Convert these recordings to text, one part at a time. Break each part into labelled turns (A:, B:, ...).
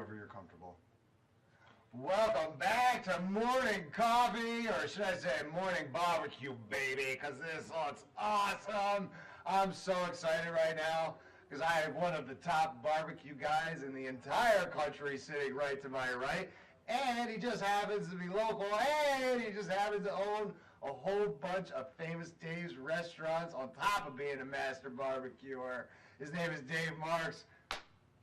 A: wherever you're comfortable. Welcome back to Morning Coffee, or should I say Morning Barbecue, baby, because this looks awesome. I'm so excited right now because I have one of the top barbecue guys in the entire country sitting right to my right, and he just happens to be local, and he just happens to own a whole bunch of Famous Dave's restaurants on top of being a master barbecuer. His name is Dave Marks.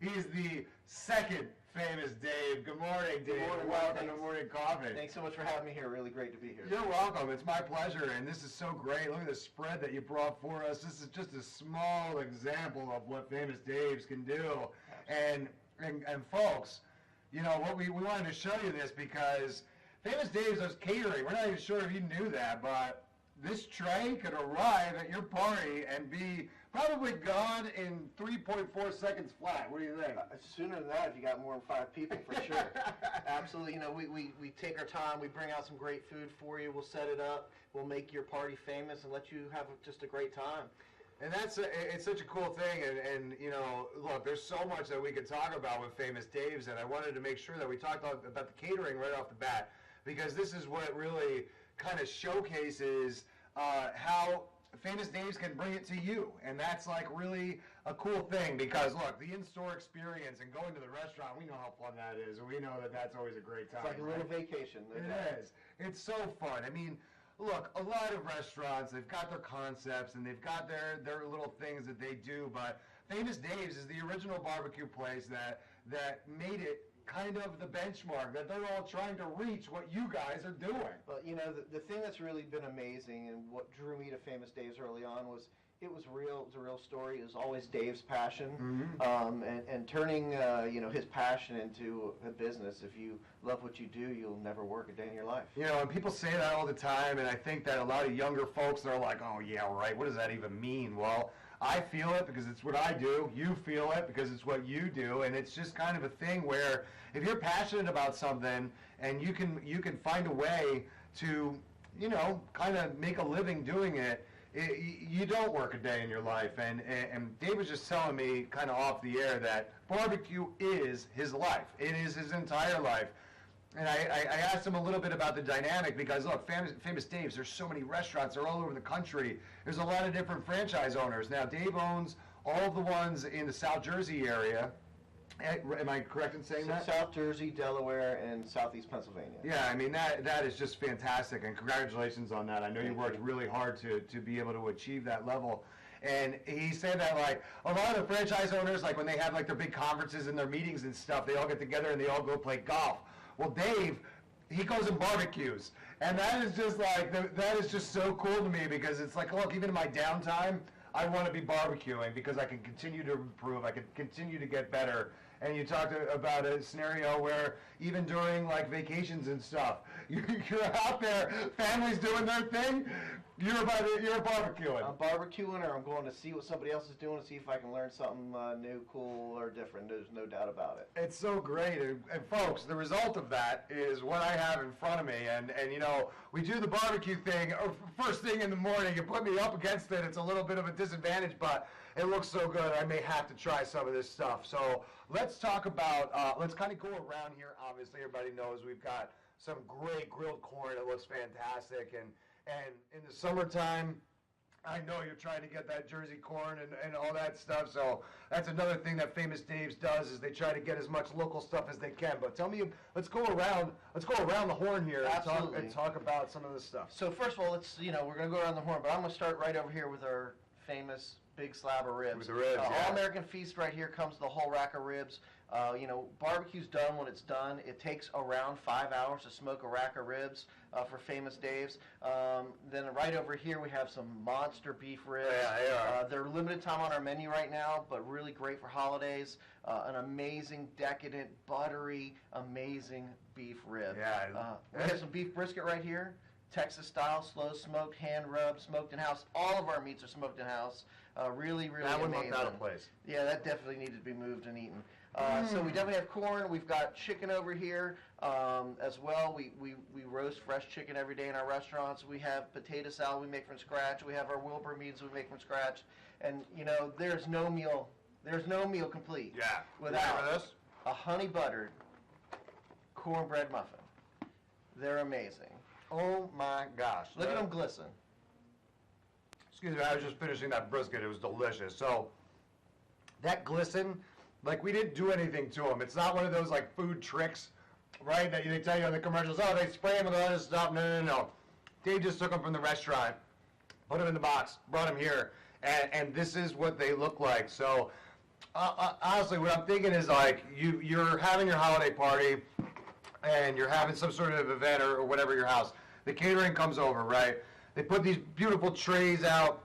A: He's the second Famous Dave. Good morning, Dave.
B: Good morning.
A: Welcome to Morning Coffee.
B: Thanks so much for having me here. Really great to be here.
A: You're welcome. It's my pleasure, and this is so great. Look at the spread that you brought for us. This is just a small example of what Famous Dave's can do. And folks, you know what, we wanted to show you this because Famous Dave's does catering. We're not even sure if you knew that, but this tray could arrive at your party and be probably gone in 3.4 seconds flat. What do you think?
B: Sooner than that if you got more than 5 people, for sure. Absolutely. You know, we take our time. We bring out some great food for you. We'll set it up. We'll make your party famous and let you have just a great time.
A: And it's such a cool thing, and you know, look, there's so much that we could talk about with Famous Dave's, and I wanted to make sure that we talked about the catering right off the bat, because this is what really kind of showcases how Famous Dave's can bring it to you, and that's like really a cool thing, because look, the in-store experience and going to the restaurant, we know how fun that is, and we know that that's always a great time.
B: It's like a little vacation.
A: It is. It's so fun. I mean, look, a lot of restaurants, they've got their concepts and they've got their little things that they do, but Famous Dave's is the original barbecue place that made it kind of the benchmark, that they're all trying to reach what you guys are doing.
B: Well, you know, the thing that's really been amazing and what drew me to Famous Dave's early on was it was real. It was a real story. It was always Dave's passion, and turning you know, his passion into a business. If you love what you do, you'll never work a day in your life.
A: You know, and people say that all the time, and I think that a lot of younger folks, they're like, oh yeah, right, what does that even mean? Well, I feel it because it's what I do. You feel it because it's what you do, and it's just kind of a thing where if you're passionate about something and you can find a way to, you know, kind of make a living doing it, you don't work a day in your life. And Dave was just telling me kind of off the air that barbecue is his life. It is his entire life. And I asked him a little bit about the dynamic because, look, Famous Dave's, there's so many restaurants. They're all over the country. There's a lot of different franchise owners. Now, Dave owns all of the ones in the South Jersey area. Am I correct in saying that?
B: South Jersey, Delaware, and Southeast Pennsylvania.
A: Yeah, I mean, that is just fantastic, and congratulations on that. I know you worked really hard to be able to achieve that level. And he said that, like, a lot of the franchise owners, like, when they have, like, their big conferences and their meetings and stuff, they all get together and they all go play golf. Well, Dave, he goes and barbecues, and that is just like, that is just so cool to me, because it's like, look, even in my downtime, I want to be barbecuing because I can continue to improve, I can continue to get better. And you talked about a scenario where even during like vacations and stuff, you're out there, family's doing their thing, you're barbecuing.
B: I'm barbecuing, or I'm going to see what somebody else is doing to see if I can learn something new, cool, or different. There's no doubt about it.
A: It's so great. And folks, the result of that is what I have in front of me. And you know, we do the barbecue thing first thing in the morning. You put me up against it, it's a little bit of a disadvantage, but it looks so good. I may have to try some of this stuff. So let's talk about, let's kind of go around here. Obviously, everybody knows we've got some great grilled corn. It looks fantastic. And in the summertime, I know you're trying to get that Jersey corn and all that stuff. So that's another thing that Famous Dave's does, is they try to get as much local stuff as they can. But tell me, let's go around the horn here and talk about some of this stuff.
B: So first of all, we're going to go around the horn, but I'm going to start right over here with our famous big slab of ribs.
A: With the ribs, yeah.
B: All American Feast right here comes the whole rack of ribs. You know, barbecue's done when it's done. It takes around 5 hours to smoke a rack of ribs for Famous Dave's. Then right over here we have some monster beef ribs.
A: Yeah, they are.
B: They're limited time on our menu right now, but really great for holidays. An amazing, decadent, buttery, amazing beef rib.
A: Yeah.
B: We have some beef brisket right here. Texas style, slow smoked, hand rubbed, smoked in house. All of our meats are smoked in house. Really, really
A: that one
B: amazing.
A: looked out of place.
B: Yeah, that definitely needed to be moved and eaten. So we definitely have corn. We've got chicken over here as well. We roast fresh chicken every day in our restaurants. We have potato salad we make from scratch. We have our Wilbur meats we make from scratch. And you know, there's no meal complete.
A: Yeah.
B: Without
A: this.
B: a honey buttered cornbread muffin. They're amazing.
A: Oh my gosh.
B: Look at them glisten.
A: Excuse me, I was just finishing that brisket. It was delicious. So, that glisten, like we didn't do anything to them. It's not one of those like food tricks, right? That they tell you on the commercials, oh, they spray them with all this stuff. No. Dave just took them from the restaurant, put them in the box, brought them here, and this is what they look like. So, honestly, what I'm thinking is like you're having your holiday party, and you're having some sort of event or whatever at your house. The catering comes over, right? They put these beautiful trays out.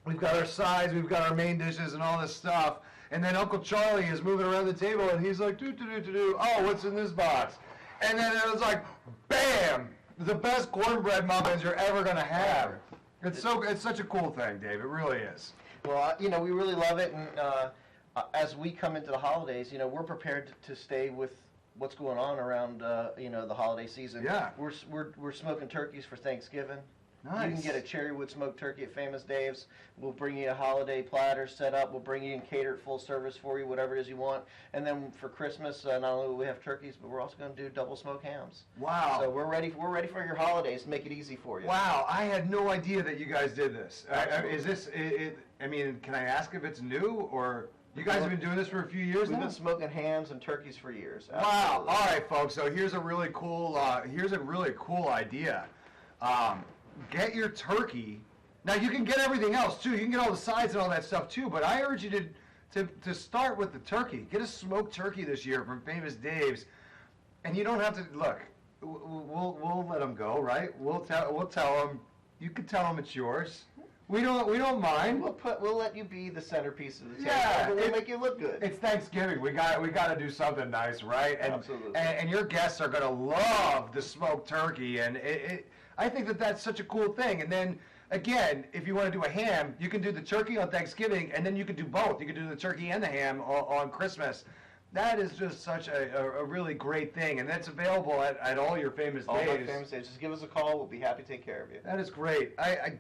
A: We've got our sides, we've got our main dishes and all this stuff. And then Uncle Charlie is moving around the table and he's like, oh, what's in this box? And then it was like, bam! The best cornbread muffins you're ever gonna have. It's such a cool thing, Dave. It really is.
B: Well, we really love it, and as we come into the holidays, we're prepared to stay with what's going on around, the holiday season.
A: Yeah.
B: We're smoking turkeys for Thanksgiving.
A: Nice.
B: You can get a cherrywood smoked turkey at Famous Dave's. We'll bring you a holiday platter set up. We'll bring you in catered full service for you, whatever it is you want. And then for Christmas, not only will we have turkeys, but we're also going to do double smoked hams.
A: Wow.
B: So we're ready for your holidays. Make it easy for you.
A: Wow, I had no idea that you guys did this.
B: Absolutely.
A: Is this, can I ask if it's new, or you guys have been doing this for a few years
B: We've
A: now?
B: been smoking hams and turkeys for years.
A: Wow.
B: Absolutely.
A: All right, folks. So here's a really cool idea. Get your turkey. Now you can get everything else too. You can get all the sides and all that stuff too. But I urge you to start with the turkey. Get a smoked turkey this year from Famous Dave's, and you don't have to look. We'll let them go, right? We'll tell them. You can tell them it's yours. We don't mind.
B: We'll let you be the centerpiece of the table.
A: Yeah,
B: We'll make you look good.
A: It's Thanksgiving. We got to do something nice, right? And,
B: Absolutely.
A: And your guests are gonna love the smoked turkey, and I think that's such a cool thing. And then again, if you want to do a ham, you can do the turkey on Thanksgiving, and then you can do both. You can do the turkey and the ham on Christmas. That is just such a really great thing, and that's available at all your Famous
B: All my
A: Days.
B: Famous Days. Just give us a call. We'll be happy to take care of you.
A: That is great.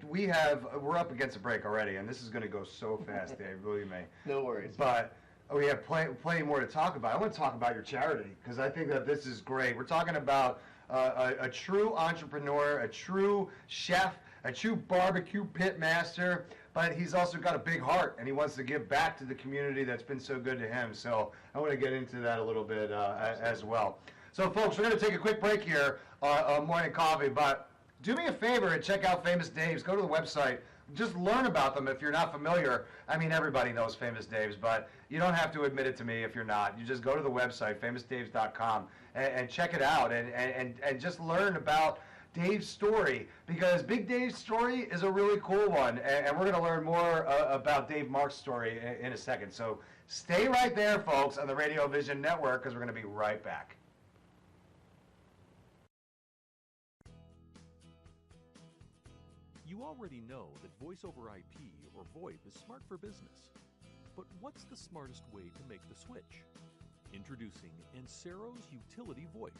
A: We're up against a break already, and this is going to go so fast, Dave. Believe me.
B: No worries.
A: But we have plenty more to talk about. I want to talk about your charity because I think that this is great. We're talking about a true entrepreneur, a true chef, a true barbecue pit master, but he's also got a big heart and he wants to give back to the community that's been so good to him. So I want to get into that a little bit as well. So folks, we're going to take a quick break here on Morning Coffee, but do me a favor and check out Famous Dave's. Go to the website. Just learn about them if you're not familiar. I mean, everybody knows Famous Dave's, but you don't have to admit it to me if you're not. You just go to the website, famousdaves.com, and check it out and just learn about Dave's story, because Big Dave's story is a really cool one, and we're going to learn more about Dave Mark's story in a second. So stay right there, folks, on the Radio Vision Network, because we're going to be right back.
C: You already know that Voice over IP, or VoIP, is smart for business. But what's the smartest way to make the switch? Introducing Encero's Utility VoIP.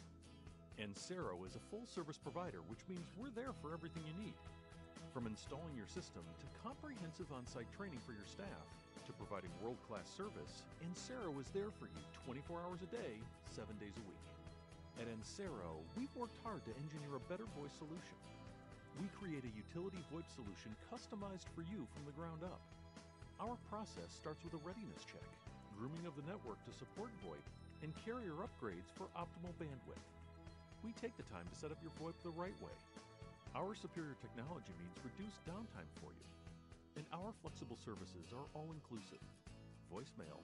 C: Encero is a full-service provider, which means we're there for everything you need. From installing your system to comprehensive on-site training for your staff to providing world-class service, Encero is there for you 24 hours a day, 7 days a week. At Encero, we've worked hard to engineer a better voice solution. We create a utility VoIP solution customized for you from the ground up. Our process starts with a readiness check, grooming of the network to support VoIP, and carrier upgrades for optimal bandwidth. We take the time to set up your VoIP the right way. Our superior technology means reduced downtime for you. And our flexible services are all-inclusive. Voicemail,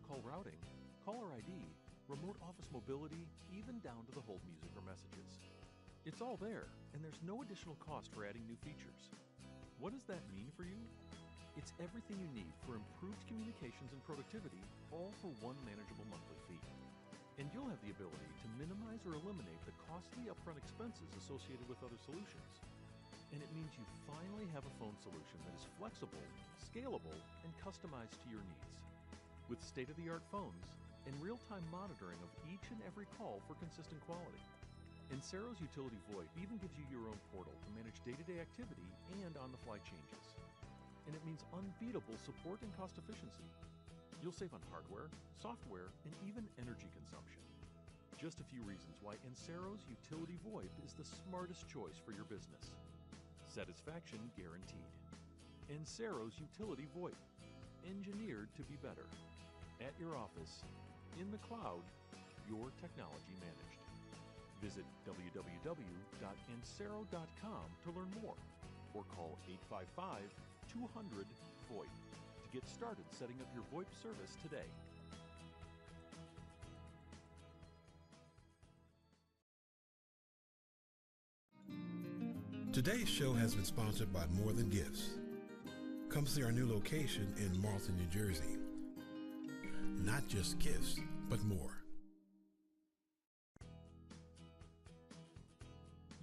C: call routing, caller ID, remote office mobility, even down to the hold music or messages. It's all there, and there's no additional cost for adding new features. What does that mean for you? It's everything you need for improved communications and productivity, all for one manageable monthly fee. And you'll have the ability to minimize or eliminate the costly upfront expenses associated with other solutions. And it means you finally have a phone solution that is flexible, scalable, and customized to your needs. With state-of-the-art phones and real-time monitoring of each and every call for consistent quality. Encero's Utility VoIP even gives you your own portal to manage day-to-day activity and on-the-fly changes. And it means unbeatable support and cost efficiency. You'll save on hardware, software, and even energy consumption. Just a few reasons why Encero's Utility VoIP is the smartest choice for your business. Satisfaction guaranteed. Encero's Utility VoIP, engineered to be better. At your office, in the cloud, your technology managed. Visit www.encero.com to learn more, or call 855-200-VoIP to get started setting up your VoIP service today.
D: Today's show has been sponsored by More Than Gifts. Come see our new location in Marlton, New Jersey. Not just gifts, but more.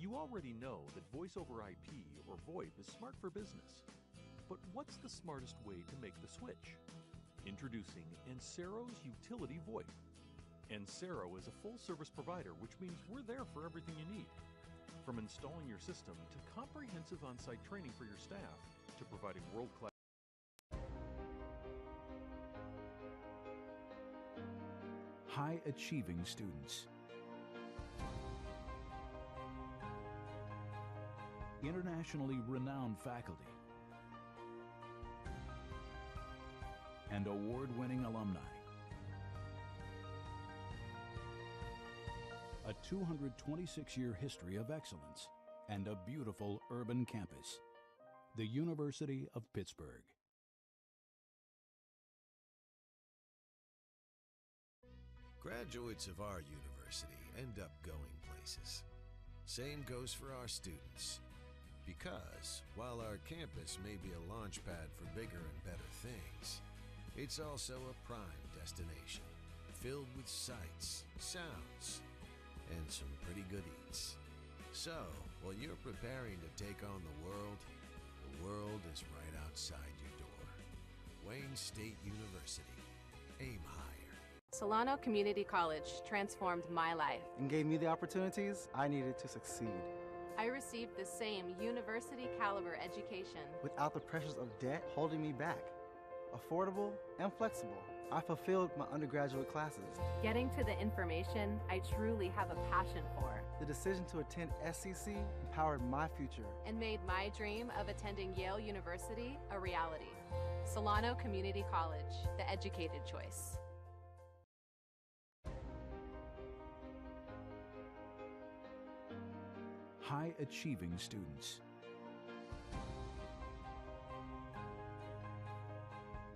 C: You already know that Voice over IP or VoIP is smart for business. But what's the smartest way to make the switch? Introducing Encero's Utility VoIP. Encero is a full-service provider, which means we're there for everything you need. From installing your system to comprehensive on-site training for your staff to providing world-class
E: high-achieving students. Internationally renowned faculty. And award-winning alumni. A 226-year history of excellence and a beautiful urban campus. The University of Pittsburgh.
F: Graduates of our university end up going places. Same goes for our students. Because while our campus may be a launchpad for bigger and better things, it's also a prime destination filled with sights, sounds, and some pretty good eats. So, while you're preparing to take on the world is right outside your door. Wayne State University. Aim higher.
G: Solano Community College transformed my life.
H: And gave me the opportunities I needed to succeed.
G: I received the same university caliber education.
H: Without the pressures of debt holding me back. Affordable and flexible. I fulfilled my undergraduate classes.
G: Getting to the information I truly have a passion for.
H: The decision to attend SCC empowered my future.
G: And made my dream of attending Yale University a reality. Solano Community College, the educated choice.
E: High-achieving students.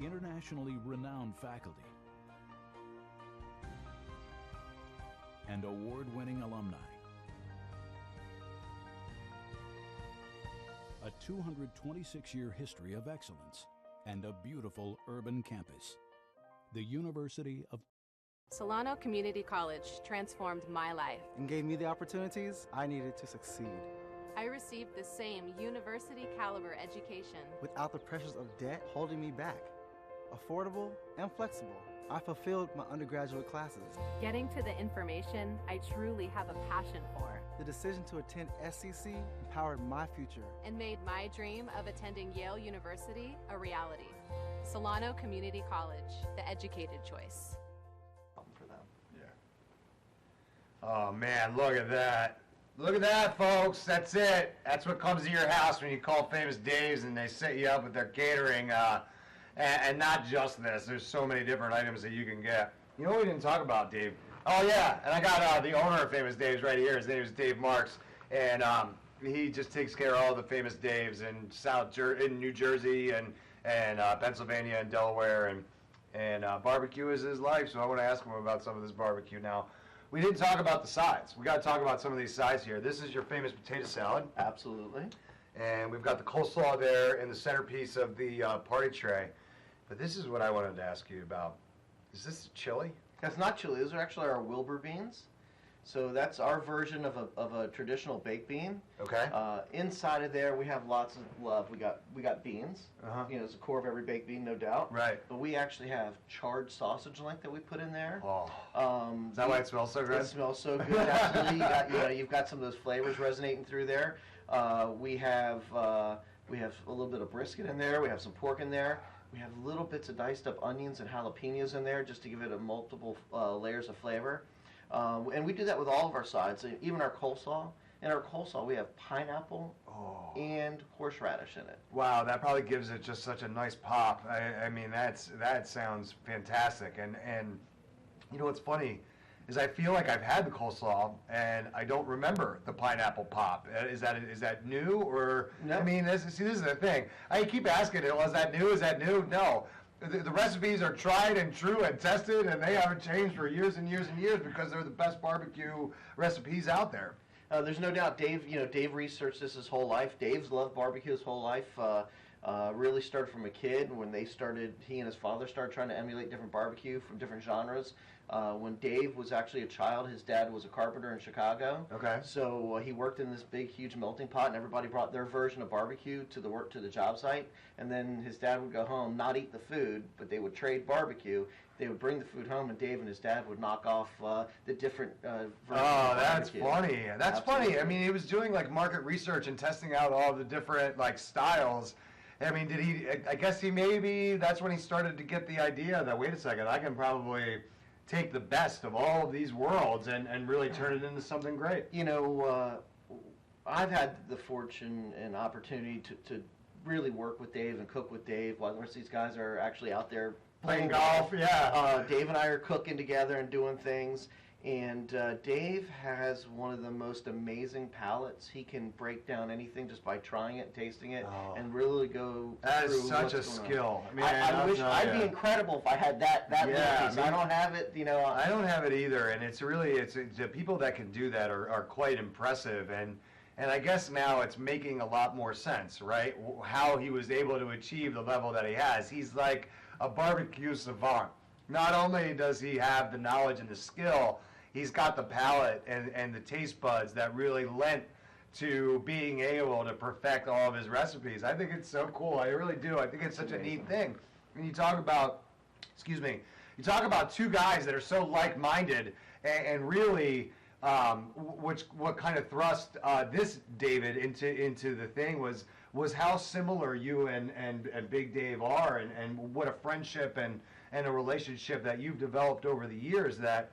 E: Internationally renowned faculty. And award-winning alumni. A 226-year history of excellence and a beautiful urban campus. The University of
G: Solano Community College transformed my life.
H: And gave me the opportunities I needed to succeed.
G: I received the same university caliber education.
H: Without the pressures of debt holding me back. Affordable and flexible. I fulfilled my undergraduate classes.
G: Getting to the information I truly have a passion for.
H: The decision to attend SCC empowered my future.
G: And made my dream of attending Yale University a reality. Solano Community College, the educated choice.
B: For them.
A: Yeah. Oh man, look at that. Look at that, folks. That's it. That's what comes to your house when you call Famous Dave's and they set you up with their catering. And not just this. There's so many different items that you can get. You know what we didn't talk about, Dave? Oh yeah, and I got the owner of Famous Dave's right here. His name is Dave Marks, and he just takes care of all the Famous Dave's in New Jersey and Pennsylvania and Delaware, and barbecue is his life. So I want to ask him about some of this barbecue now. We didn't talk about the sides. We got to talk about some of these sides here. This is your famous potato salad.
B: Absolutely.
A: And we've got the coleslaw there in the centerpiece of the party tray. But this is what I wanted to ask you about. Is this chili?
B: That's not chili. Those are actually our Wilbur beans. So that's our version of a traditional baked bean.
A: Okay.
B: Inside of there, we have lots of love. We got beans. You know, it's the core of every baked bean, no doubt.
A: Right.
B: But we actually have charred sausage link that we put in there.
A: Oh. Is that why it smells so good?
B: It smells so good. Absolutely. You've got some of those flavors resonating through there. We have a little bit of brisket in there. We have some pork in there. We have little bits of diced up onions and jalapenos in there just to give it a multiple layers of flavor. And we do that with all of our sides, even our coleslaw. In our coleslaw, we have pineapple and horseradish in it.
A: Wow, that probably gives it just such a nice pop. I mean, that sounds fantastic. And you know what's funny is I feel like I've had the coleslaw and I don't remember the pineapple pop. Is that new or?
B: No.
A: I mean, this is the thing. I keep asking it. Well, is that new? Is that new? No. The recipes are tried and true and tested, and they haven't changed for years and years and years because they're the best barbecue recipes out there.
B: There's no doubt Dave researched this his whole life. Dave's loved barbecue his whole life. Really started from a kid when he and his father started trying to emulate different barbecue from different genres. When Dave was actually a child, his dad was a carpenter in Chicago.
A: Okay.
B: So he worked in this big, huge melting pot, and everybody brought their version of barbecue to the job site. And then his dad would go home, not eat the food, but they would trade barbecue. They would bring the food home, and Dave and his dad would knock off the different versions of
A: that's
B: barbecue.
A: funny. That's
B: Absolutely.
A: funny. I mean, he was doing like market research and testing out all the different like styles. I mean, I guess that's when he started to get the idea that, wait a second, I can probably take the best of all of these worlds and really turn it into something great.
B: You know, I've had the fortune and opportunity to really work with Dave and cook with Dave while the rest of these guys are actually out there
A: Playing golf, yeah.
B: Dave and I are cooking together and doing things. And Dave has one of the most amazing palates. He can break down anything just by trying it, tasting it, and really go
A: That
B: through
A: is such a
B: what's going
A: skill.
B: on.
A: Man,
B: I wish I'd be incredible if I had that
A: Yeah,
B: little piece.
A: I
B: I
A: mean,
B: don't have it, you know.
A: I don't have it either, and it's the people that can do that are quite impressive, and I guess now it's making a lot more sense, right? How he was able to achieve the level that he has. He's like a barbecue savant. Not only does he have the knowledge and the skill, he's got the palate and the taste buds that really lent to being able to perfect all of his recipes. I think it's so cool. I really do. I think it's such a neat thing. When you talk about, you talk about two guys that are so like-minded and really what kind of thrust this David into the thing was how similar you and Big Dave are, and what a friendship and a relationship that you've developed over the years that,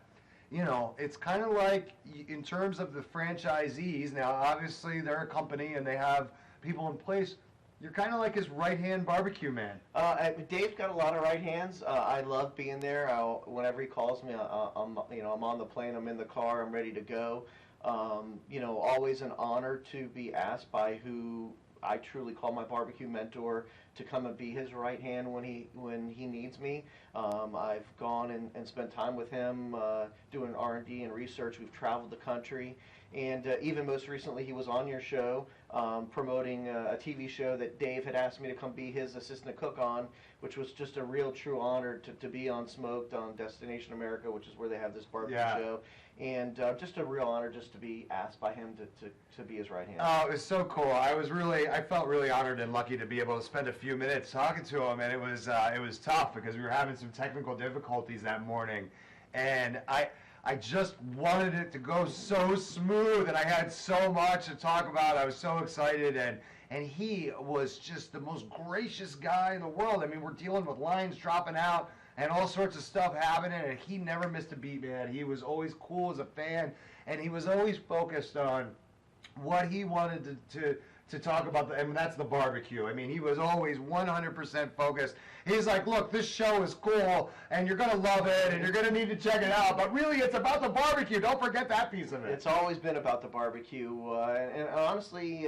A: you know, it's kind of like in terms of the franchisees, now obviously they're a company and they have people in place, you're kind of like his right-hand barbecue man.
B: Dave's got a lot of right hands. I love being there. Whenever he calls me, I'm on the plane, I'm in the car, I'm ready to go. You know, always an honor to be asked by who I truly call my barbecue mentor to come and be his right hand when he needs me. I've gone and spent time with him doing R&D and research. We've traveled the country, and even most recently he was on your show promoting a TV show that Dave had asked me to come be his assistant cook on, which was just a real true honor to be on Smoked on Destination America, which is where they have this barbecue show. And just a real honor just to be asked by him to be his right hand.
A: Oh, it was so cool. I felt really honored and lucky to be able to spend a few minutes talking to him, and it was tough because we were having some technical difficulties that morning, and I just wanted it to go so smooth, and I had so much to talk about. I was so excited, and he was just the most gracious guy in the world. I mean, we're dealing with lines dropping out and all sorts of stuff happening, and he never missed a beat, man. He was always cool as a fan, and he was always focused on what he wanted to talk about, and that's the barbecue. I mean, he was always 100% focused. He's like, look, this show is cool, and you're going to love it, and you're going to need to check it out, but really it's about the barbecue. Don't forget that piece of it.
B: It's always been about the barbecue, and honestly,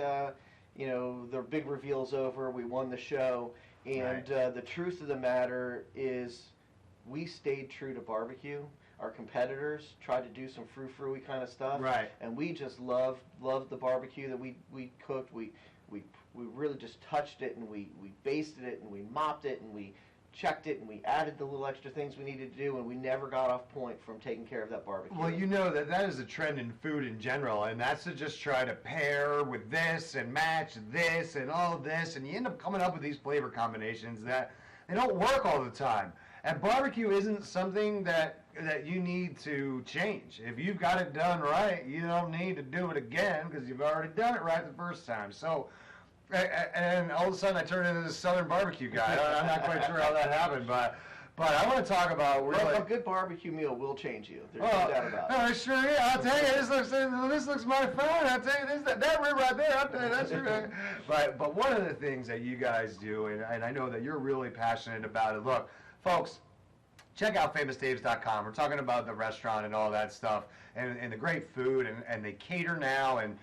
B: you know, the big reveal's over. We won the show, and the truth of the matter is we stayed true to barbecue. Our competitors tried to do some frou-frou-y kind of stuff, and we just loved the barbecue that we cooked. We really just touched it, and we basted it, and we mopped it, and we checked it, and we added the little extra things we needed to do, and we never got off point from taking care of that barbecue.
A: Well, you know that is a trend in food in general, and that's to just try to pair with this and match this and all of this, and you end up coming up with these flavor combinations that they don't work all the time. And barbecue isn't something that you need to change. If you've got it done right, you don't need to do it again because you've already done it right the first time. So And all of a sudden I turned into this Southern barbecue guy. I'm not quite sure how that happened, but I want to talk about
B: Well, a good barbecue meal will change you. There's no doubt about it.
A: No, sure, yeah. I'll tell you, this looks mighty fine. I'll tell you, that rib right there, I'll tell you, that's right. But one of the things that you guys do, and I know that you're really passionate about it. Look, folks, check out famousdaves.com. We're talking about the restaurant and all that stuff, and the great food, and they cater now, and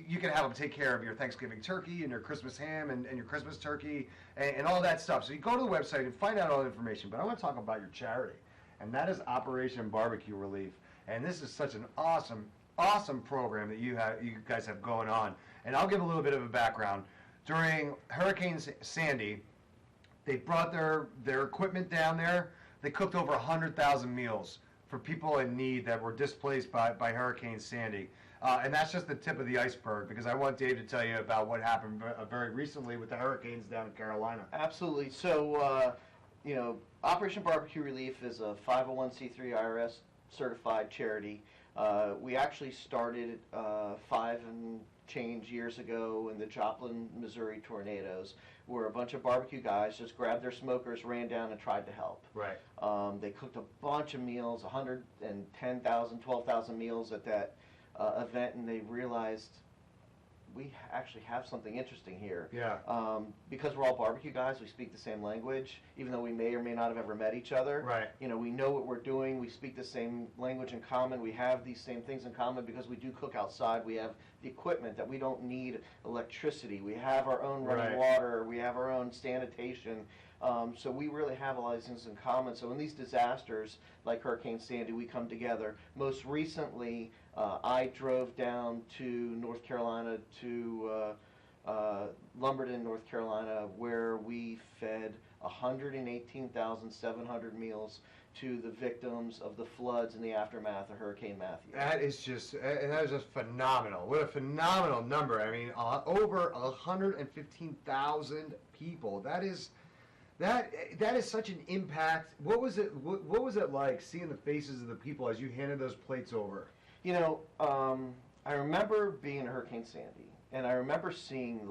A: you can have them take care of your Thanksgiving turkey and your Christmas ham and your Christmas turkey and all that stuff. So you go to the website and find out all the information. But I want to talk about your charity, and that is Operation Barbecue Relief. And this is such an awesome program that you guys have going on. And I'll give a little bit of a background. During Hurricane Sandy, they brought their equipment down there. They cooked over 100,000 meals for people in need that were displaced by Hurricane Sandy. And that's just the tip of the iceberg, because I want Dave to tell you about what happened very recently with the hurricanes down in Carolina.
B: Absolutely. So, Operation Barbecue Relief is a 501c3 IRS certified charity. We actually started 5 and change years ago in the Joplin, Missouri tornadoes, where a bunch of barbecue guys just grabbed their smokers, ran down, and tried to help.
A: Right.
B: They cooked a bunch of meals, 110,000, 12,000 meals at that event, and they realized we actually have something interesting here.
A: Yeah.
B: Because we're all barbecue guys, we speak the same language, even though we may or may not have ever met each other.
A: Right.
B: We know what we're doing. We speak the same language in common. We have these same things in common because we do cook outside. We have the equipment that we don't need electricity. We have our own running water. We have our own sanitation. So we really have a lot of things in common. So in these disasters, like Hurricane Sandy, we come together. Most recently, I drove down to North Carolina to Lumberton, North Carolina, where we fed 118,700 meals to the victims of the floods in the aftermath of Hurricane Matthew.
A: That is just phenomenal. What a phenomenal number. I mean, over 115,000 people. That is such an impact. What was it like seeing the faces of the people as you handed those plates over?
B: I remember being in Hurricane Sandy, and I remember seeing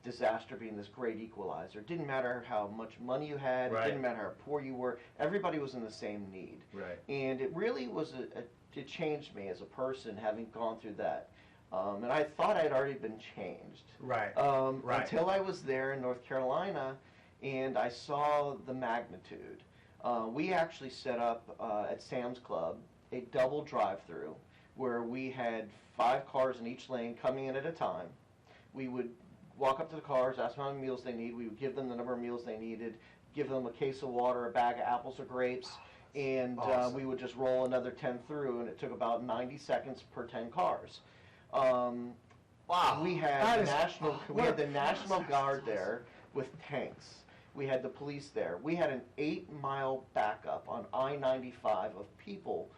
B: disaster being this great equalizer. It didn't matter how much money you had. It didn't matter how poor you were. Everybody was in the same need.
A: Right.
B: And it really was it changed me as a person, having gone through that. And I thought I'd already been changed.
A: Right.
B: Until I was there in North Carolina, and I saw the magnitude. We actually set up at Sam's Club a double drive-through where we had 5 cars in each lane coming in at a time. We would walk up to the cars, ask them how many meals they need. We would give them the number of meals they needed, give them a case of water, a bag of apples or grapes, and we would just roll another 10 through, and it took about 90 seconds per 10 cars.
A: Wow.
B: We had the National Guard there with tanks. We had the police there. We had an 8-mile backup on I-95 of people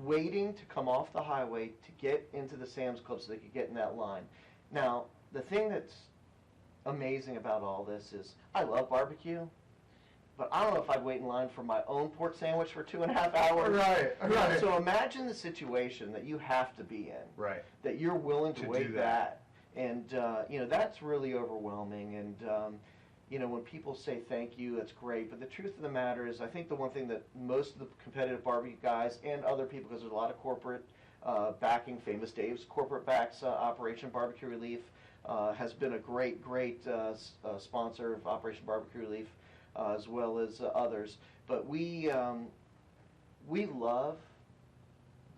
B: waiting to come off the highway to get into the Sam's Club so they could get in that line. Now, the thing that's amazing about all this is I love barbecue, but I don't know if I'd wait in line for my own pork sandwich for 2.5 hours.
A: Right.
B: So imagine the situation that you have to be in.
A: Right.
B: That you're willing to wait
A: do that.
B: And, that's really overwhelming. And, when people say thank you, that's great. But the truth of the matter is, I think the one thing that most of the competitive barbecue guys and other people, because there's a lot of corporate backing, Famous Dave's corporate backs Operation Barbecue Relief, has been a great sponsor of Operation Barbecue Relief, as well as others. But we love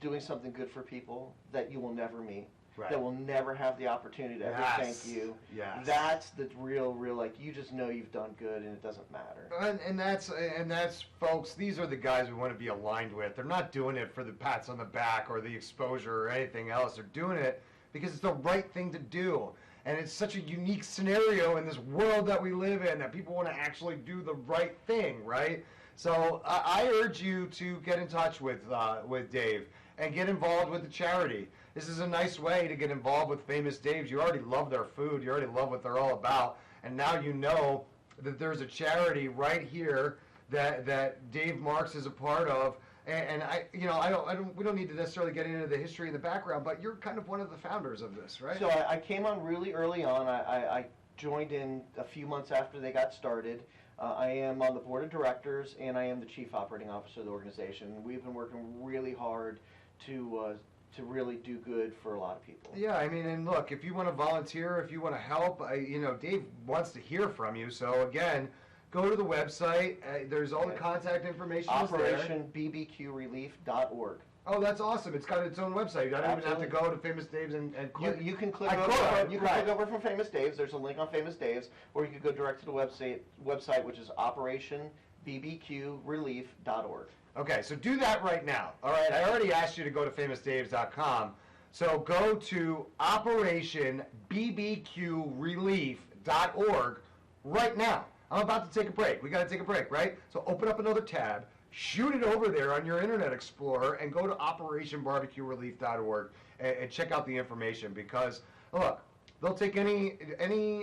B: doing something good for people that you will never meet.
A: Right.
B: That will never have the opportunity to ever thank you.
A: Yes.
B: That's the real, you just know you've done good and it doesn't matter.
A: And that's folks, these are the guys we want to be aligned with. They're not doing it for the pats on the back or the exposure or anything else. They're doing it because it's the right thing to do. And it's such a unique scenario in this world that we live in that people want to actually do the right thing, right? So I urge you to get in touch with Dave and get involved with the charity. This is a nice way to get involved with Famous Dave's. You already love their food. You already love what they're all about. And now you know that there's a charity right here that Dave Marks is a part of And we don't need to necessarily get into the history and the background, but you're kind of one of the founders of this, right?
B: So I came on really early on. I joined in a few months after they got started. I am on the board of directors, and I am the chief operating officer of the organization. We've been working really hard to really do good for a lot of people.
A: Yeah, I mean, and look, if you want to volunteer, if you want to help, Dave wants to hear from you. So again, go to the website. There's all the contact information is there.
B: OperationBBQRelief.org.
A: Oh, that's awesome. It's got its own website. You don't even have to go to Famous Dave's and click.
B: You can click
A: click
B: over from Famous Dave's. There's a link on Famous Dave's, or you can go direct to the website, which is OperationBBQRelief.org.
A: Okay, so do that right now. All right, I already asked you to go to famousdaves.com. So go to OperationBBQRelief.org right now. I'm about to take a break. We got to take a break, right? So open up another tab, shoot it over there on your Internet Explorer, and go to OperationBarbecueRelief.org and check out the information. Because look, they'll take any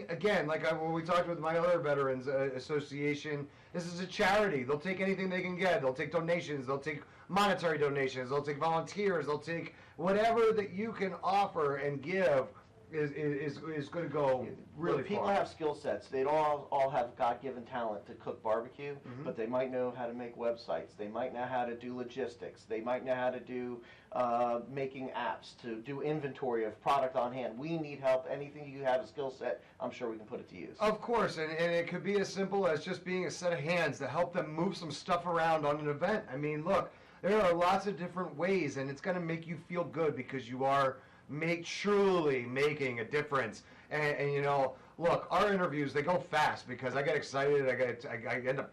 A: again, like when we talked with my other veterans association. This is a charity. They'll take anything they can get. They'll take donations. They'll take monetary donations. They'll take volunteers. They'll take whatever that you can offer and give is going to go really
B: People
A: far.
B: have skill sets. They don't all have God-given talent to cook barbecue, but they might know how to make websites. They might know how to do logistics. They might know how to do making apps, to do inventory of product on hand. We need help. Anything you have a skill set, I'm sure we can put it to use.
A: Of course, and it could be as simple as just being a set of hands to help them move some stuff around on an event. I mean, look, there are lots of different ways, and it's going to make you feel good because you are truly making a difference. And look, our interviews, they go fast because I get excited. I end up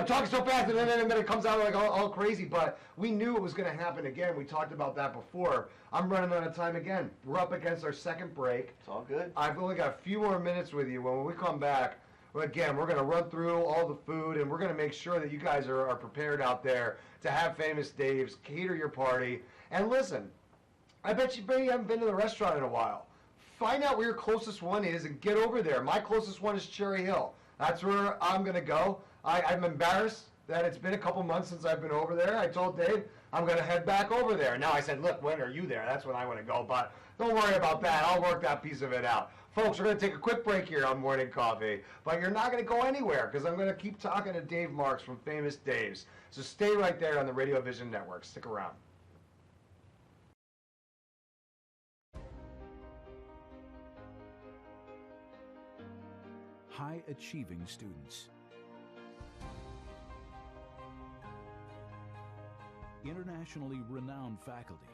A: talking so fast, and then it comes out like all crazy. But we knew it was going to happen again. We talked about that before. I'm running out of time again. We're up against our second break.
B: It's all good.
A: I've only got a few more minutes with you. When we come back, again, we're going to run through all the food, and we're going to make sure that you guys are prepared out there to have Famous Dave's, cater your party. And listen, I bet you haven't been to the restaurant in a while. Find out where your closest one is and get over there. My closest one is Cherry Hill. That's where I'm going to go. I'm embarrassed that it's been a couple months since I've been over there. I told Dave I'm going to head back over there. Now I said, look, when are you there? That's when I want to go. But don't worry about that. I'll work that piece of it out. Folks, we're going to take a quick break here on Morning Coffee. But you're not going to go anywhere because I'm going to keep talking to Dave Marks from Famous Dave's. So stay right there on the Radio Vision Network. Stick around.
E: High-achieving students, internationally renowned faculty,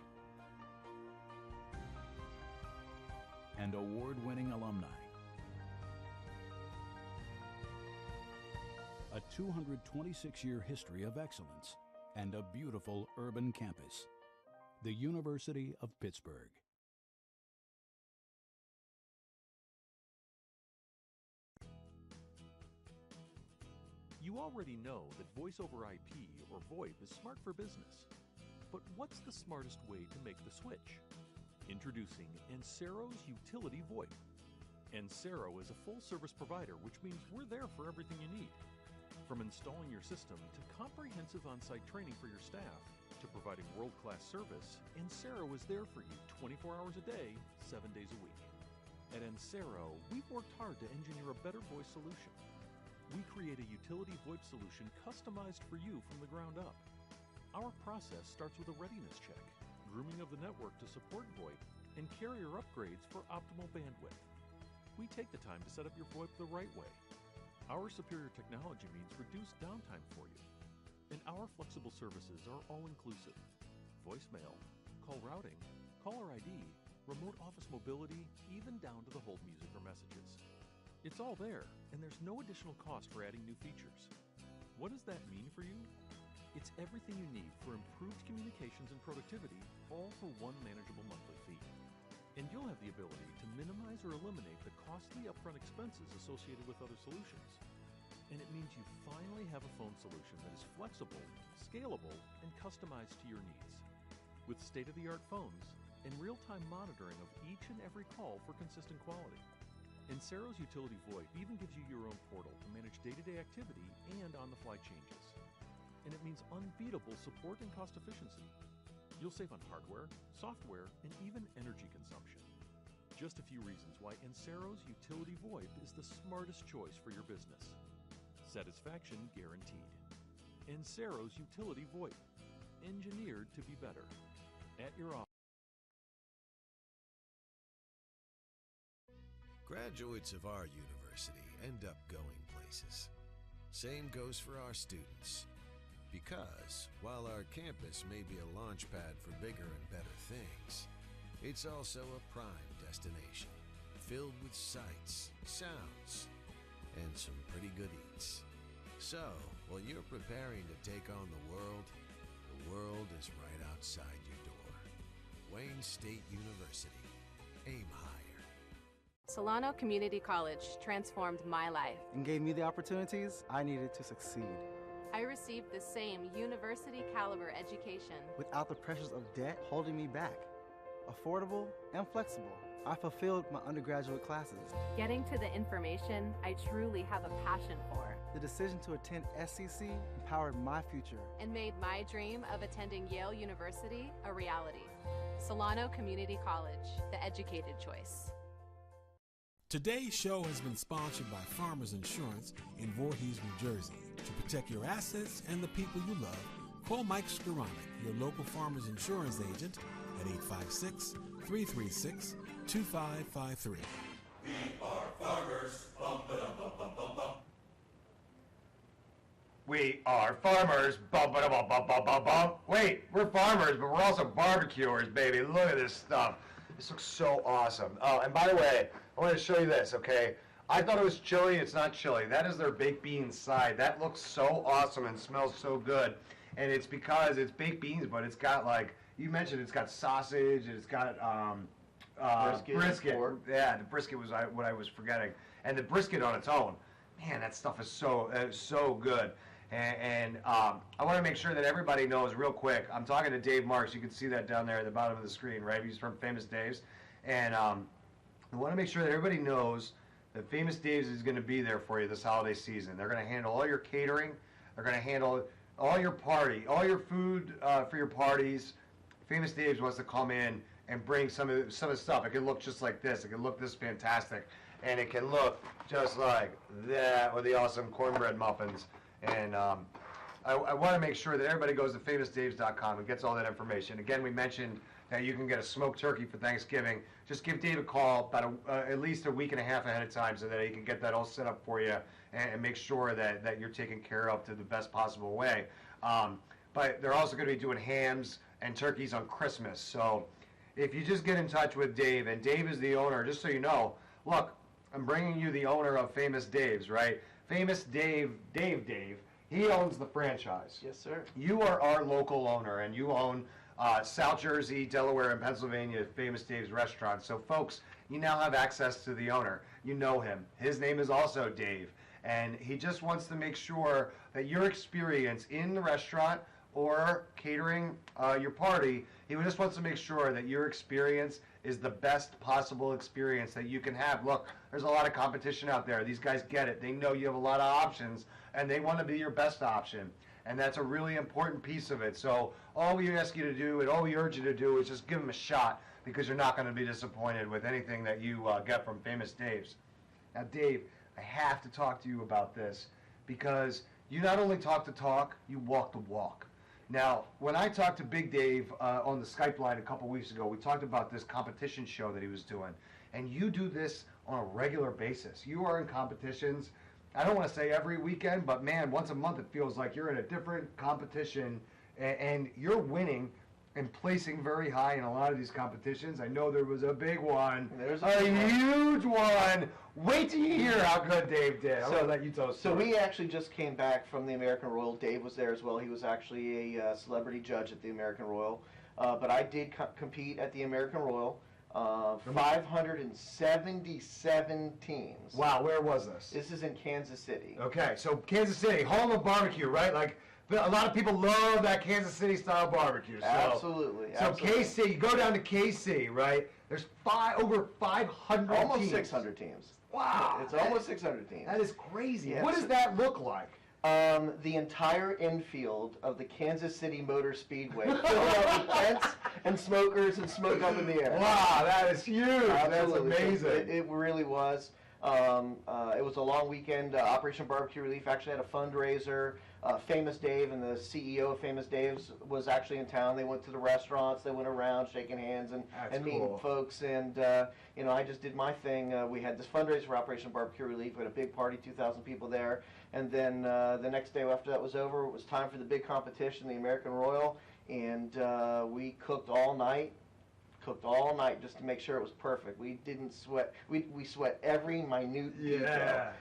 E: and award-winning alumni. A 226-year history of excellence and a beautiful urban campus. The University of Pittsburgh.
C: You already know that Voice over IP, or VoIP, is smart for business. But what's the smartest way to make the switch? Introducing Encero's Utility VoIP. Encero is a full-service provider, which means we're there for everything you need. From installing your system to comprehensive on-site training for your staff, to providing world-class service, Encero is there for you 24 hours a day, 7 days a week. At Encero, we've worked hard to engineer a better voice solution. We create a utility VoIP solution customized for you from the ground up. Our process starts with a readiness check, grooming of the network to support VoIP, and carrier upgrades for optimal bandwidth. We take the time to set up your VoIP the right way. Our superior technology means reduced downtime for you. And our flexible services are all-inclusive. Voicemail, call routing, caller ID, remote office mobility, even down to the hold music or messages. It's all there, and there's no additional cost for adding new features. What does that mean for you? It's everything you need for improved communications and productivity, all for one manageable monthly fee. And you'll have the ability to minimize or eliminate the costly upfront expenses associated with other solutions. And it means you finally have a phone solution that is flexible, scalable, and customized to your needs. With state-of-the-art phones and real-time monitoring of each and every call for consistent quality. Encero's Utility VoIP even gives you your own portal to manage day-to-day activity and on-the-fly changes. and it means unbeatable support and cost efficiency. You'll save on hardware, software, and even energy consumption. Just a few reasons why Encero's Utility VoIP is the smartest choice for your business. Satisfaction guaranteed. Encero's Utility VoIP, engineered to be better. At your office.
F: Graduates of our university end up going places. Same goes for our students. Because while our campus may be a launch pad for bigger and better things, it's also a prime destination filled with sights, sounds, and some pretty good eats. So, while you're preparing to take on the world is right outside your door. Wayne State University. Aim higher.
G: Solano Community College transformed my life.
H: And gave me the opportunities I needed to succeed.
G: I received the same university caliber education
H: Without the pressures of debt holding me back. Affordable and flexible, I fulfilled my undergraduate classes.
G: getting to the information I truly have a passion for,
H: The decision to attend SCC empowered my future.
G: and made my dream of attending Yale University a reality. Solano Community College, the educated choice.
D: Today's show has been sponsored by Farmers Insurance in Voorhees, New Jersey. To protect your assets and the people you love, call Mike Skoranek, your local Farmers Insurance agent, at 856-336-2553.
A: We are farmers. Bum, ba, bum, bum, bum, bum, bum. Wait, we're farmers, but we're also barbecuers, baby. Look at this stuff. This looks so awesome. Oh, and by the way, I want to show you this, okay? I thought it was chili. It's not chili. That is their baked beans side. That looks so awesome and smells so good. And it's because it's baked beans, but it's got, like, you mentioned it's got sausage, and it's got brisket.
B: pork.
A: Yeah, the brisket was what I was forgetting. And the brisket on its own, man, that stuff is so good. And I want to make sure that everybody knows real quick. I'm talking to Dave Marks. You can see that down there at the bottom of the screen, right? He's from Famous Dave's. And I want to make sure that everybody knows that Famous Dave's is going to be there for you this holiday season. They're going to handle all your catering. They're going to handle all your food for your parties. Famous Dave's wants to come in and bring some of the stuff. It can look just like this. It can look this fantastic. And it can look just like that with the awesome cornbread muffins. And I want to make sure that everybody goes to famousdaves.com and gets all that information. Again, we mentioned that you can get a smoked turkey for Thanksgiving. Just give Dave a call about at least a week and a half ahead of time so that he can get that all set up for you and make sure that you're taken care of to the best possible way. But they're also going to be doing hams and turkeys on Christmas. So if you just get in touch with Dave, and Dave is the owner, just so you know, look, I'm bringing you the owner of Famous Dave's, right? Famous Dave, he owns the franchise.
B: Yes, sir.
A: You are our local owner, and you own South Jersey, Delaware, and Pennsylvania Famous Dave's restaurants. So, folks, you now have access to the owner. You know him. His name is also Dave, and he just wants to make sure that your experience in the restaurant or catering your party, he just wants to make sure that your experience is the best possible experience that you can have. Look, there's a lot of competition out there. These guys get it. They know you have a lot of options, and they want to be your best option. And that's a really important piece of it. So all we ask you to do and all we urge you to do is just give them a shot, because you're not going to be disappointed with anything that you get from Famous Dave's. Now, Dave, I have to talk to you about this, because you not only talk the talk, you walk the walk. Now, when I talked to Big Dave on the Skype line a couple weeks ago, we talked about this competition show that he was doing. And you do this on a regular basis. You are in competitions, I don't want to say every weekend, but man, once a month it feels like you're in a different competition, and you're winning and placing very high in a lot of these competitions. I know there was a big one, a huge one. Wait till you hear how good Dave did. I'm gonna let you tell us.
B: So we actually just came back from the American Royal. Dave was there as well. He was actually a celebrity judge at the American Royal. But I did compete at the American Royal. 577 teams.
A: Wow, where was this?
B: This is in Kansas City.
A: Okay, so Kansas City, home of barbecue, right? Like, a lot of people love that Kansas City style barbecue. So,
B: Absolutely.
A: So KC, you go down to KC, right? There's over 500
B: almost
A: teams.
B: 600 teams.
A: Wow.
B: It's almost 600 teams.
A: That is crazy.
B: Yes.
A: What does that look like?
B: The entire infield of the Kansas City Motor Speedway filled up with tents and smokers and smoke up in the air.
A: Wow, that is huge.
B: Absolutely.
A: That's amazing.
B: It really was. It was a long weekend. Operation Barbecue Relief actually had a fundraiser. Famous Dave and the CEO of Famous Dave's was actually in town. They went to the restaurants. They went around shaking hands and meeting
A: cool.
B: folks. And, I just did my thing. We had this fundraiser for Operation Barbecue Relief. We had a big party, 2,000 people there. And then the next day after that was over, it was time for the big competition, the American Royal. And we cooked all night just to make sure it was perfect. We didn't sweat. We sweat every minute detail.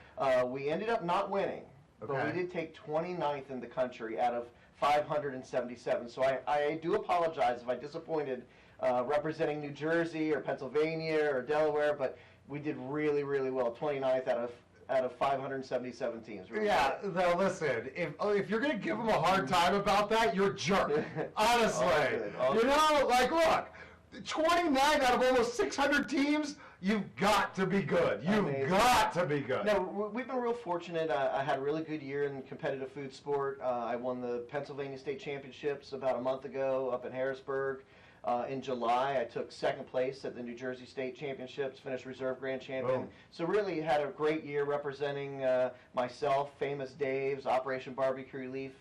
B: We ended up not winning, but we did take 29th in the country out of 577. So I do apologize if I disappointed representing New Jersey or Pennsylvania or Delaware, but we did really, really well. 29th out of 577 teams. Really
A: Yeah, now listen, if you're going to give them a hard time about that, you're a jerk. Honestly.
B: All good.
A: Look, 29 out of almost 600 teams, you've got to be good. You've got to be good.
B: No, we've been real fortunate. I had a really good year in competitive food sport. I won the Pennsylvania State Championships about a month ago up in Harrisburg. In July, I took second place at the New Jersey State Championships, finished reserve grand champion.
A: Boom.
B: So really had a great year representing myself, Famous Dave's, Operation Barbecue Relief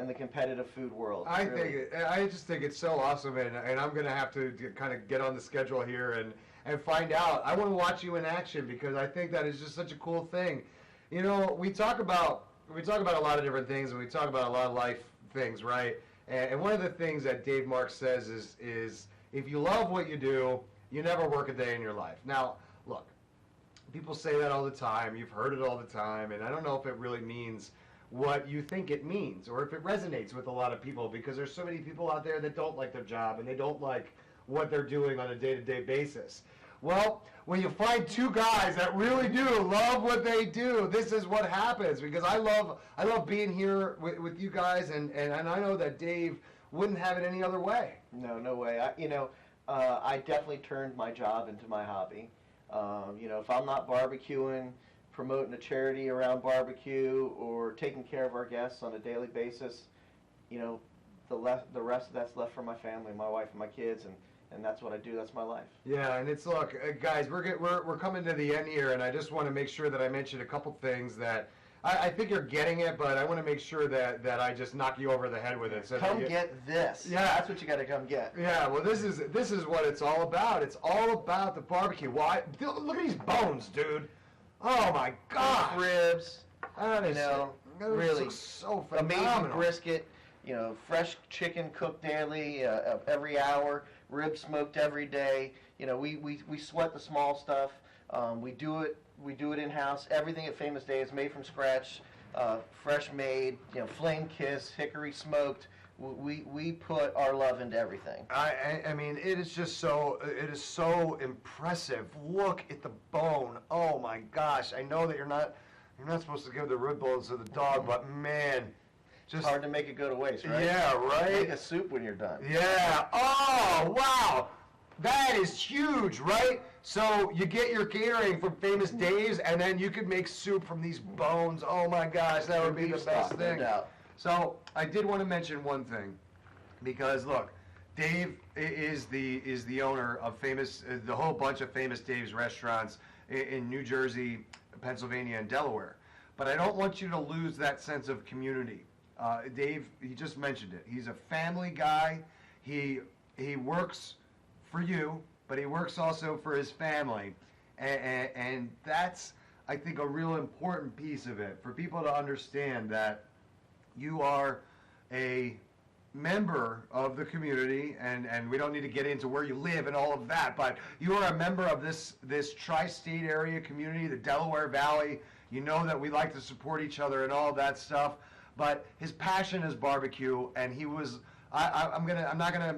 B: in the competitive food world.
A: I just think it's so awesome, and I'm going to have to kind of get on the schedule here and find out. I want to watch you in action because I think that is just such a cool thing. We talk about a lot of different things, and we talk about a lot of life things, right? And one of the things that Dave Marks says is if you love what you do, you never work a day in your life. Now, look, people say that all the time. You've heard it all the time, and I don't know if it really means what you think it means or if it resonates with a lot of people, because there's so many people out there that don't like their job and they don't like what they're doing on a day-to-day basis. Well, when you find two guys that really do love what they do, this is what happens, because I love being here with you guys, and I know that Dave wouldn't have it any other way.
B: No way. I definitely turned my job into my hobby. If I'm not barbecuing, promoting a charity around barbecue, or taking care of our guests on a daily basis, the rest of that's left for my family, my wife and my kids, and that's what I do. That's my life.
A: Yeah, and it's, look, guys, we're coming to the end here, and I just want to make sure that I mention a couple things that I think you're getting it, but I want to make sure that I just knock you over the head with it. So
B: come get this.
A: Yeah,
B: that's what you got to come get.
A: Yeah, well, this is what it's all about. It's all about the barbecue. Why? Look at these bones, dude. Oh my God.
B: Ribs.
A: That is
B: really
A: so phenomenal.
B: Amazing brisket. Fresh chicken cooked daily, every hour. Ribs smoked every day. We sweat the small stuff. We do it in house. Everything at Famous Dave is made from scratch, fresh made. Flame kissed, hickory smoked. We put our love into everything.
A: I mean, it is so impressive. Look at the bone. Oh my gosh! I know that you're not supposed to give the rib bones to the dog, but man.
B: It's hard to make it go to waste, right?
A: Yeah, right?
B: Make a soup when you're done.
A: Yeah. Oh, wow. That is huge, right? So you get your catering from Famous Dave's, and then you could make soup from these bones. Oh, my gosh, that would be the best thing.
B: No doubt.
A: So I did want to mention one thing, because, look, Dave is the owner of the whole bunch of Famous Dave's restaurants in New Jersey, Pennsylvania, and Delaware. But I don't want you to lose that sense of community. Dave, he just mentioned it. He's a family guy. He works for you, but he works also for his family. And that's, I think, a real important piece of it, for people to understand that you are a member of the community, and we don't need to get into where you live and all of that, but you are a member of this tri-state area community, the Delaware Valley. You know that we like to support each other and all of that stuff. But his passion is barbecue, and he was. I'm not gonna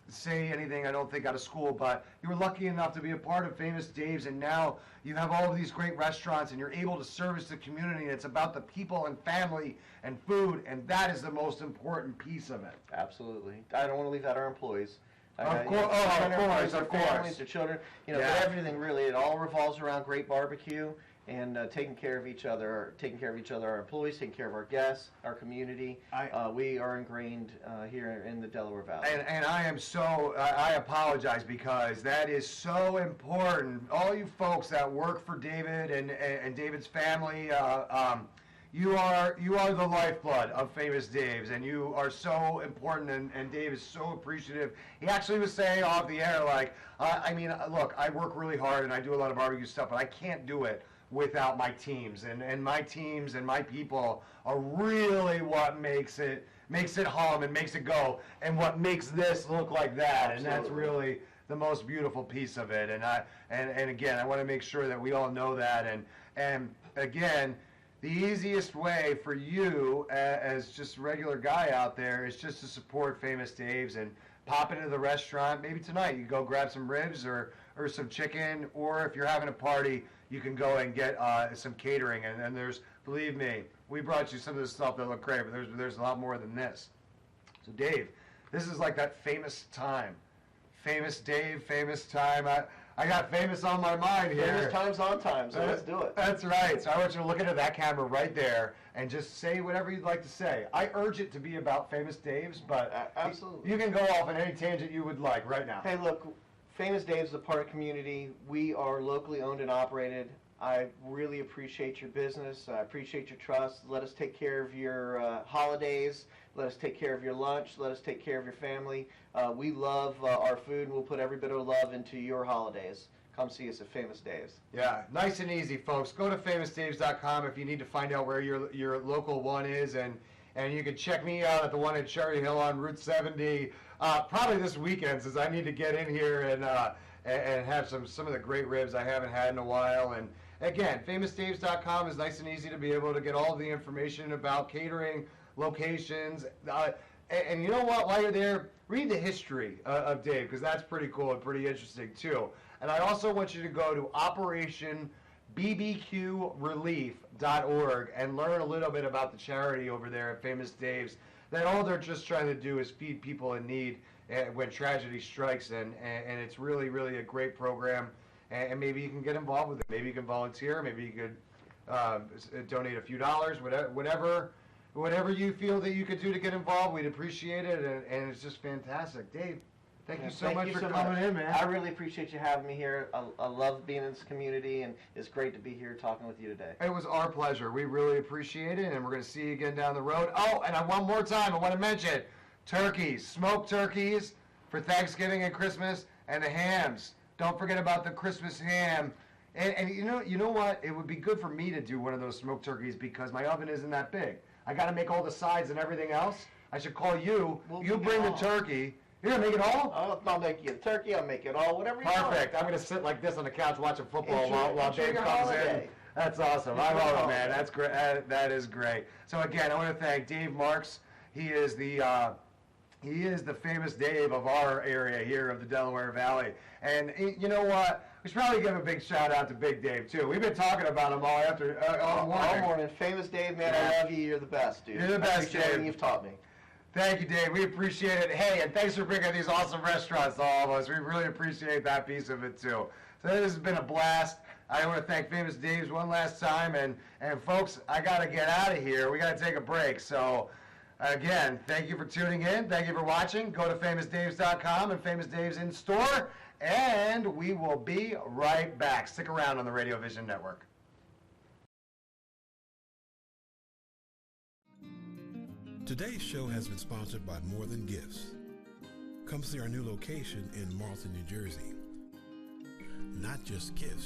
A: say anything I don't think out of school, but you were lucky enough to be a part of Famous Dave's, and now you have all of these great restaurants, and you're able to service the community. And it's about the people and family and food, and that is the most important piece of it.
B: Absolutely. I don't want to leave out our employees.
A: Of course.
B: Families, their children. But everything really, it all revolves around great barbecue. and taking care of each other, our employees, taking care of our guests, our community. We are ingrained here in the Delaware Valley.
A: And I apologize because that is so important. All you folks that work for David and David's family, you are the lifeblood of Famous Dave's, and you are so important, and Dave is so appreciative. He actually was saying off the air, like, look, I work really hard and I do a lot of barbecue stuff, but I can't do it without my teams, and my teams and my people are really what makes it hum and makes it go, and what makes this look like that.
B: Absolutely.
A: And that's really the most beautiful piece of it. And again, I want to make sure that we all know that. And again, the easiest way for you as just a regular guy out there is just to support Famous Dave's and pop into the restaurant. Maybe tonight you go grab some ribs or some chicken, or if you're having a party, you can go and get some catering. And there's, believe me, we brought you some of the stuff that look great, but there's a lot more than this. So Dave, this is like that famous time. Famous Dave, famous time. I got famous on my mind here.
B: Famous times on time, so let's do it.
A: That's right. So I want you to look into that camera right there and just say whatever you'd like to say. I urge it to be about Famous Dave's, but
B: absolutely,
A: you can go off on any tangent you would like right now.
B: Hey, look, Famous Dave's is a part of community. We are locally owned and operated. I really appreciate your business. I appreciate your trust. Let us take care of your holidays. Let us take care of your lunch. Let us take care of your family. We love our food, and we'll put every bit of love into your holidays. Come see us at Famous Dave's.
A: Yeah, nice and easy, folks. Go to famousdaves.com if you need to find out where your local one is, and you can check me out at the one at Cherry Hill on Route 70. Probably this weekend, since I need to get in here and have some of the great ribs I haven't had in a while. And again, famousdaves.com is nice and easy to be able to get all of the information about catering, locations, and you know what? While you're there, read the history of Dave, because that's pretty cool and pretty interesting too. And I also want you to go to OperationBBQRelief.org and learn a little bit about the charity over there at Famous Dave's. That all they're just trying to do is feed people in need when tragedy strikes, and it's really, really a great program. And maybe you can get involved with it. Maybe you can volunteer. Maybe you could donate a few dollars, whatever you feel that you could do to get involved. We'd appreciate it, and it's just fantastic. Dave, thank you so much for coming in, man.
B: I really appreciate you having me here. I love being in this community, and it's great to be here talking with you today.
A: It was our pleasure. We really appreciate it, and we're going to see you again down the road. Oh, and one more time, I want to mention turkeys, smoked turkeys for Thanksgiving and Christmas, and the hams. Don't forget about the Christmas ham. And you know what? It would be good for me to do one of those smoked turkeys because my oven isn't that big. I got to make all the sides and everything else. I should call you. You bring the turkey. You're going to make it all?
B: I'll make you a turkey. I'll make it all. Whatever you want.
A: Perfect. I'm going to sit like this on the couch watching football while Dave comes in. That's awesome. I love it, man. That's great. That is great. So again, I want to thank Dave Marks. He is the Famous Dave of our area here of the Delaware Valley. And you know what? We should probably give a big shout out to Big Dave too. We've been talking about him all
B: morning. Famous Dave, man, I love you. You're the best, dude.
A: You're the best, Dave.
B: Everything you've taught me.
A: Thank you, Dave. We appreciate it. Hey, and thanks for bringing these awesome restaurants to all of us. We really appreciate that piece of it too. So this has been a blast. I want to thank Famous Dave's one last time, and folks, I got to get out of here. We got to take a break. So again, thank you for tuning in. Thank you for watching. Go to famousdaves.com and Famous Dave's in store, and we will be right back. Stick around on the Radio Vision Network.
D: Today's show has been sponsored by More Than Gifts. Come see our new location in Marlton, New Jersey. Not just gifts.